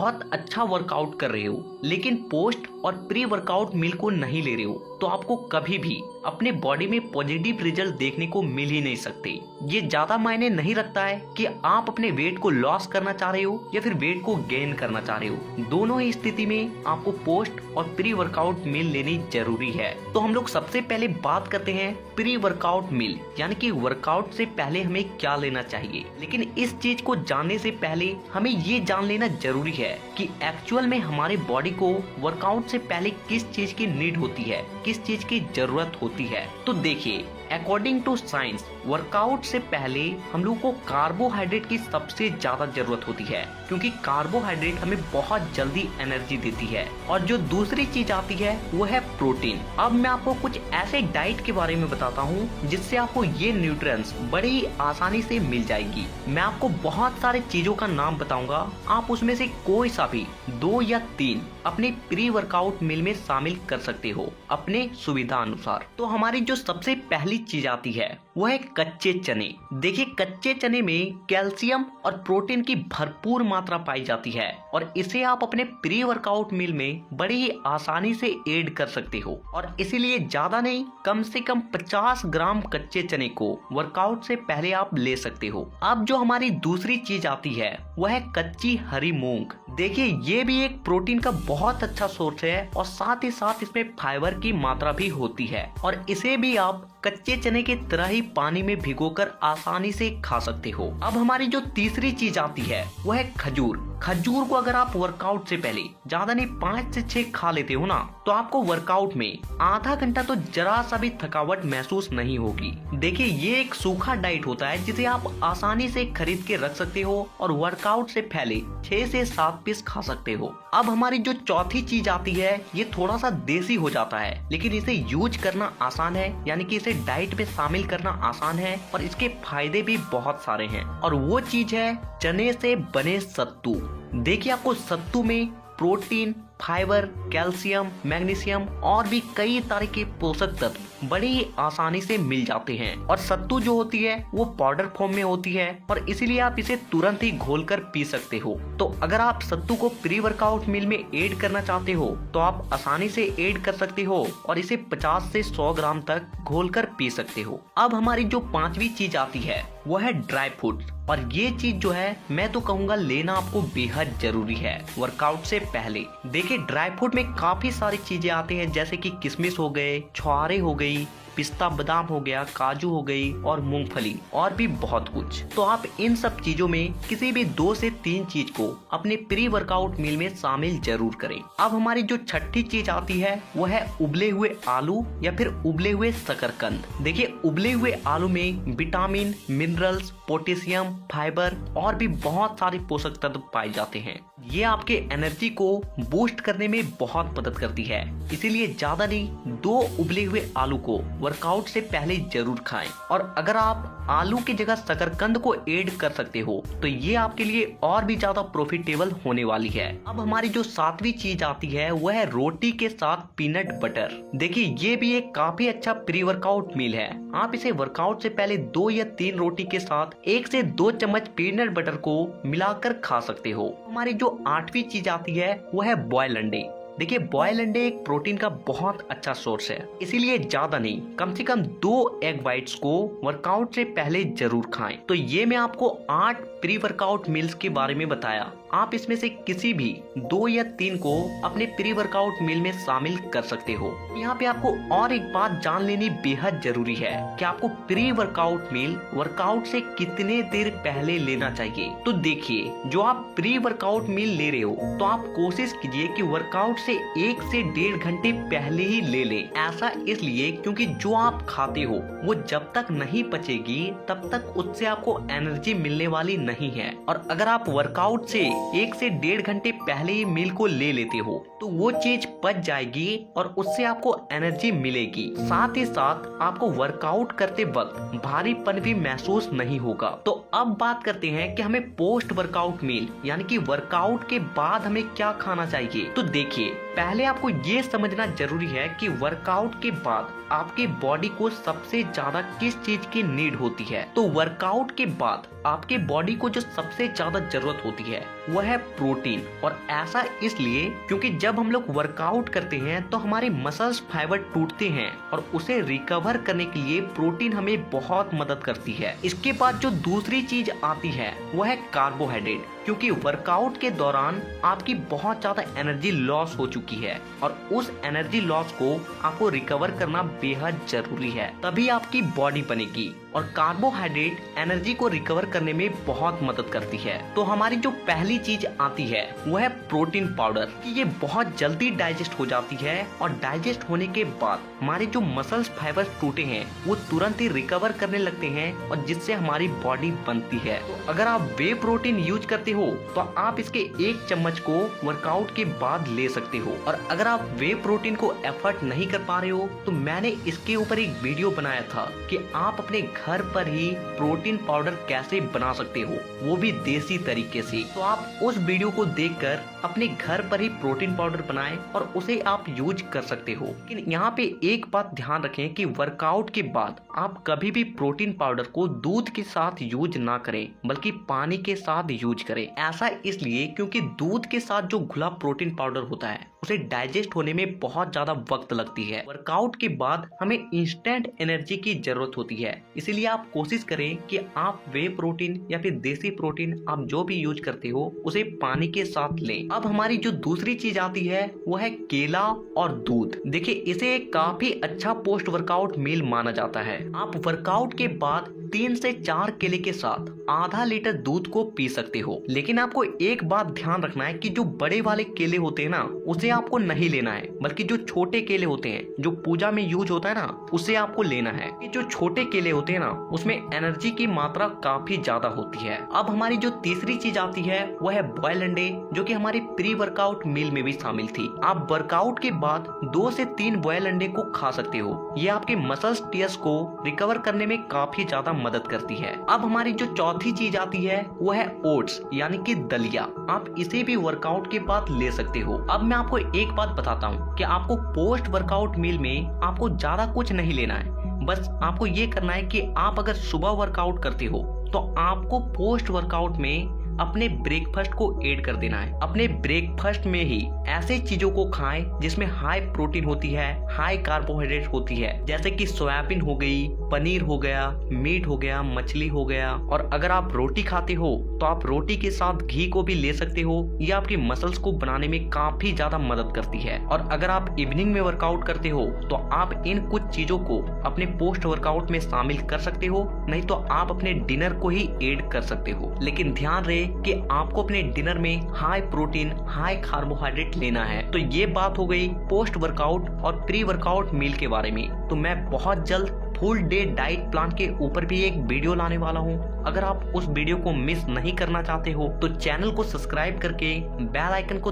बहुत अच्छा वर्कआउट कर रहे हो लेकिन पोस्ट और प्री वर्कआउट मील को नहीं ले रहे हो तो आपको कभी भी अपने बॉडी में पॉजिटिव रिजल्ट देखने को मिल ही नहीं सकते। ये ज्यादा मायने नहीं रखता है कि आप अपने वेट को लॉस करना चाह रहे हो या फिर वेट को गेन करना चाह रहे हो, दोनों ही स्थिति में आपको पोस्ट और प्री वर्कआउट मील लेनी जरूरी है। तो हम लोग सबसे पहले बात करते हैं प्री वर्कआउट मील, यानी कि वर्कआउट से पहले हमें क्या लेना चाहिए। लेकिन इस चीज को जानने से पहले हमें ये जान लेना जरूरी है कि एक्चुअल में हमारे बॉडी को वर्कआउट से पहले किस चीज की नीड होती है, किस चीज की जरूरत होती है। तो देखिए, अकॉर्डिंग टू साइंस वर्कआउट से पहले हम लोग को कार्बोहाइड्रेट की सबसे ज्यादा जरूरत होती है, क्योंकि कार्बोहाइड्रेट हमें बहुत जल्दी एनर्जी देती है। और जो दूसरी चीज आती है वो है प्रोटीन। अब मैं आपको कुछ ऐसे डाइट के बारे में बताता हूँ जिससे आपको ये न्यूट्रिएंट्स बड़ी आसानी से मिल जाएगी। मैं आपको बहुत सारे चीजों का नाम बताऊंगा, आप उसमें से कोई सा भी 2 या 3 अपने प्री वर्कआउट मील में शामिल कर सकते हो अपने सुविधा अनुसार। तो हमारी जो सबसे पहली चीज आती है वो है कच्चे चने। देखिए, कच्चे चने में कैल्शियम और प्रोटीन की भरपूर मात्रा पाई जाती है और इसे आप अपने प्री वर्कआउट मील में बड़ी ही आसानी से ऐड कर सकते हो। और इसीलिए ज्यादा नहीं, कम से कम 50 ग्राम कच्चे चने को वर्कआउट से पहले आप ले सकते हो। अब जो हमारी दूसरी चीज आती है वह है कच्ची हरी मूंग। देखिए, ये भी एक प्रोटीन का बहुत अच्छा सोर्स है और साथ ही साथ इसमें फाइबर की मात्रा भी होती है और इसे भी आप कच्चे चने की तरह ही पानी में भिगोकर आसानी से खा सकते हो। अब हमारी जो तीसरी चीज आती है वह है खजूर। खजूर को अगर आप वर्कआउट से पहले ज्यादा नहीं 5 से 6 खा लेते हो ना, तो आपको वर्कआउट में आधा घंटा तो जरा सा भी थकावट महसूस नहीं होगी। देखिए, ये एक सूखा डाइट होता है जिसे आप आसानी से खरीद के रख सकते हो और वर्कआउट से पहले 6 से 7 पीस खा सकते हो। अब हमारी जो चौथी चीज आती है ये थोड़ा सा देसी हो जाता है, लेकिन इसे यूज करना आसान है, यानी कि इसे डाइट में शामिल करना आसान है और इसके फायदे भी बहुत सारे हैं। और वो चीज है चने से बने सत्तू। देखिए, आपको सत्तू में प्रोटीन, फाइबर, कैल्शियम, मैग्नीशियम और भी कई तरह के पोषक तत्व बड़ी आसानी से मिल जाते हैं। और सत्तू जो होती है वो पाउडर फॉर्म में होती है और इसीलिए आप इसे तुरंत ही घोलकर पी सकते हो। तो अगर आप सत्तू को प्री वर्कआउट मील में ऐड करना चाहते हो तो आप आसानी से ऐड कर सकते हो और इसे 50 से 100 ग्राम तक घोलकर पी सकते हो। अब हमारी जो पांचवी चीज आती है वो है ड्राई फ्रूट, और ये चीज जो है मैं तो कहूँगा लेना आपको बेहद जरूरी है वर्कआउट से पहले। देखिए, ड्राई फ्रूट में काफी सारी चीजें आती हैं, जैसे कि किशमिश हो गए, छुहारे हो गई, पिस्ता बादाम हो गया, काजू हो गई और मूंगफली और भी बहुत कुछ। तो आप इन सब चीजों में किसी भी 2 से 3 चीज को अपने प्री वर्कआउट मील में शामिल जरूर करें। अब हमारी जो छठी चीज आती है वो है उबले हुए आलू या फिर उबले हुए शकरकंद। देखिए, उबले हुए आलू में विटामिन, मिनरल्स, पोटेशियम, फाइबर और भी बहुत सारे पोषक तत्व पाए जाते हैं। ये आपके एनर्जी को बूस्ट करने में बहुत मदद करती है, इसीलिए ज्यादा नहीं 2 उबले हुए आलू को वर्कआउट से पहले जरूर खाएं। और अगर आप आलू की जगह शकरकंद को ऐड कर सकते हो तो ये आपके लिए और भी ज्यादा प्रॉफिटेबल होने वाली है। अब हमारी जो 7वीं चीज आती है वह है रोटी के साथ पीनट बटर। देखिए, ये भी एक काफी अच्छा प्री वर्कआउट मील है। आप इसे वर्कआउट से पहले 2 या 3 रोटी के साथ 1 से 2 चम्मच पीनट बटर को मिलाकर खा सकते हो। हमारी जो 8वीं चीज आती है वह है बॉयल अंडे। देखिए, बॉयल अंडे एक प्रोटीन का बहुत अच्छा सोर्स है, इसीलिए ज्यादा नहीं, कम से कम 2 एग वाइट्स को वर्कआउट से पहले जरूर खाएं। तो ये मैं आपको 8 प्री वर्कआउट मील्स के बारे में बताया। आप इसमें से किसी भी 2 या 3 को अपने प्री वर्कआउट मील में शामिल कर सकते हो। यहाँ पे आपको और एक बात जान लेनी बेहद जरूरी है कि आपको प्री वर्कआउट मील वर्कआउट से कितने देर पहले लेना चाहिए। तो देखिए, जो आप प्री वर्कआउट मील ले रहे हो तो आप कोशिश कीजिए कि वर्कआउट से 1 से 1.5 घंटे पहले ही ले लें। ऐसा इसलिए क्योंकि जो आप खाते हो वो जब तक नहीं पचेगी तब तक उससे आपको एनर्जी मिलने वाली नहीं है। और अगर आप वर्कआउट से 1 से 1.5 घंटे पहले ही मील को ले लेते हो तो वो चीज पच जाएगी और उससे आपको एनर्जी मिलेगी। साथ ही साथ आपको वर्कआउट करते वक्त भारीपन भी महसूस नहीं होगा। तो अब बात करते हैं कि हमें पोस्ट वर्कआउट मील यानी कि वर्कआउट के बाद हमें क्या खाना चाहिए। तो देखिए, पहले आपको ये समझना जरूरी है कि वर्कआउट के बाद आपके बॉडी को सबसे ज्यादा किस चीज की नीड होती है। तो वर्कआउट के बाद आपके बॉडी को जो सबसे ज्यादा जरूरत होती है वह है प्रोटीन। और ऐसा इसलिए क्योंकि जब हम लोग वर्कआउट करते हैं तो हमारे मसल्स फाइबर टूटते हैं और उसे रिकवर करने के लिए प्रोटीन हमें बहुत मदद करती है। इसके बाद जो दूसरी चीज आती है वह है कार्बोहाइड्रेट, क्योंकि वर्कआउट के दौरान आपकी बहुत ज्यादा एनर्जी लॉस हो चुकी है और उस एनर्जी लॉस को आपको रिकवर करना बेहद जरूरी है, तभी आपकी बॉडी बनेगी। और कार्बोहाइड्रेट एनर्जी को रिकवर करने में बहुत मदद करती है। तो हमारी जो पहली चीज आती है वह है प्रोटीन पाउडर, कि ये बहुत जल्दी डाइजेस्ट हो जाती है और डाइजेस्ट होने के बाद हमारे जो मसल्स फाइबर्स टूटे हैं वो तुरंत ही रिकवर करने लगते हैं और जिससे हमारी बॉडी बनती है। तो अगर आप वे प्रोटीन यूज करते हो तो आप इसके 1 चम्मच को वर्कआउट के बाद ले सकते हो। और अगर आप वे प्रोटीन को एफर्ट नहीं कर पा रहे हो तो मैंने इसके ऊपर एक वीडियो बनाया था कि आप अपने घर पर ही प्रोटीन पाउडर कैसे बना सकते हो, वो भी देसी तरीके से। तो आप उस वीडियो को देखकर अपने घर पर ही प्रोटीन पाउडर बनाएं और उसे आप यूज कर सकते हो। लेकिन यहाँ पे एक बात ध्यान रखें कि वर्कआउट के बाद आप कभी भी प्रोटीन पाउडर को दूध के साथ यूज ना करें, बल्कि पानी के साथ यूज करें। ऐसा इसलिए क्योंकि दूध के साथ जो घुला प्रोटीन पाउडर होता है उसे डाइजेस्ट होने में बहुत ज्यादा वक्त लगती है। वर्कआउट के बाद हमें इंस्टेंट एनर्जी की जरूरत होती है, इसीलिए आप कोशिश करें कि आप वे प्रोटीन या फिर देसी प्रोटीन आप जो भी यूज करते हो उसे पानी के साथ लें। अब हमारी जो दूसरी चीज आती है वो है केला और दूध। देखिए, इसे एक काफी अच्छा पोस्ट वर्कआउट मील माना जाता है। आप वर्कआउट के बाद 3 से 4 केले के साथ आधा लीटर दूध को पी सकते हो। लेकिन आपको एक बात ध्यान रखना है कि जो बड़े वाले केले होते हैं ना उसे आपको नहीं लेना है, बल्कि जो छोटे केले होते हैं जो पूजा में यूज होता है ना उसे आपको लेना है। ये जो छोटे केले होते हैं ना उसमें एनर्जी की मात्रा काफी ज्यादा होती है। अब हमारी जो तीसरी चीज आती है वह है बॉयल अंडे, जो कि हमारी प्री वर्कआउट मील में भी शामिल थी। आप वर्कआउट के बाद 2 से 3 बॉयल अंडे को खा सकते हो। ये आपके मसल्स टियर्स को रिकवर करने में काफी ज्यादा मदद करती है। अब हमारी जो चौथी चीज आती है वो है ओट्स, यानी कि दलिया। आप इसे भी वर्कआउट के बाद ले सकते हो। अब मैं आपको एक बात बताता हूँ कि आपको पोस्ट वर्कआउट मील में आपको ज्यादा कुछ नहीं लेना है। बस आपको ये करना है कि आप अगर सुबह वर्कआउट करते हो तो आपको पोस्ट वर्कआउट में अपने ब्रेकफास्ट को ऐड कर देना है। अपने ब्रेकफास्ट में ही ऐसे चीजों को खाएं जिसमें हाई प्रोटीन होती है, हाई कार्बोहाइड्रेट होती है, जैसे कि सोयाबीन हो गई, पनीर हो गया, मीट हो गया, मछली हो गया। और अगर आप रोटी खाते हो तो आप रोटी के साथ घी को भी ले सकते हो। ये आपकी मसल्स को बनाने में काफी ज्यादा मदद करती है। और अगर आप इवनिंग में वर्कआउट करते हो तो आप इन कुछ चीजों को अपने पोस्ट वर्कआउट में शामिल कर सकते हो, नहीं तो आप अपने डिनर को ही ऐड कर सकते हो। लेकिन ध्यान रहे कि आपको अपने डिनर में हाई प्रोटीन, हाई कार्बोहाइड्रेट लेना है। तो ये बात हो गई पोस्ट वर्कआउट और प्री वर्कआउट मील के बारे में। तो मैं बहुत जल्द फुल डे डाइट प्लान के ऊपर भी एक वीडियो लाने वाला हूँ। अगर आप उस वीडियो को मिस नहीं करना चाहते हो तो चैनल को सब्सक्राइब करके बेल आइकन को